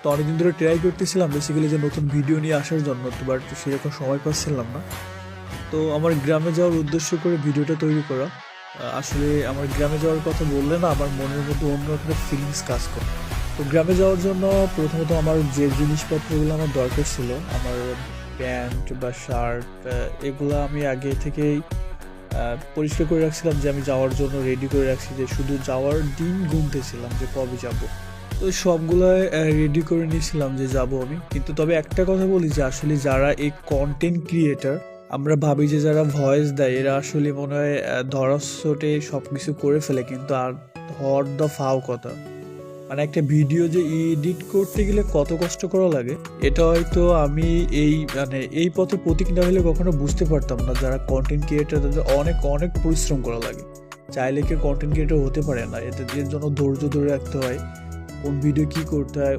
তো অনেকদিন ধরে ট্রাই করতেছিলাম বেসিক্যালি যে নতুন ভিডিও নিয়ে আসার জন্য, তো বাট সেরকম সময় পাচ্ছিলাম না। তো আমার গ্রামে যাওয়ার উদ্দেশ্য করে ভিডিওটা তৈরি করা। আসলে আমার গ্রামে যাওয়ার কথা বললে না আমার মনের মধ্যে অন্য একটা ফিলিংস কাজ করে। তো গ্রামে যাওয়ার জন্য প্রথমত আমার যে জিনিসপত্রগুলো আমার দরকার ছিল, আমার প্যান্ট বা শার্ট, এগুলো আমি আগে থেকেই পরিষ্কার করে রাখছিলাম, যে আমি যাওয়ার জন্য রেডি করে রাখছি, যে শুধু যাওয়ার দিন গুনতেছিলাম যে কবে যাব। তো সবগুলো রেডি করে নিয়েছিলাম যে যাব আমি। কিন্তু তবে একটা কথা বলি, যে আসলে যারা এই কন্টেন্ট ক্রিয়েটার, আমরা ভাবি যে যারা ভয়েস দেয় এরা আসলে মনে হয় ধরাছোটে সব কিছু করে ফেলে, কিন্তু আর হর দ্য ফাও কথা, মানে একটা ভিডিও যে এডিট করতে গেলে কত কষ্ট করা লাগে, এটা হয়তো আমি এই পথে প্রতীক না হলে কখনো বুঝতে পারতাম না। যারা কন্টেন্ট ক্রিয়েটার তাদের অনেক অনেক পরিশ্রম করা লাগে। চাইলে কেউ কন্টেন্ট ক্রিয়েটার হতে পারে না, এর জন্য ধৈর্য ধরে রাখতে হয়, কোন ভিডিও কি করতে হয়।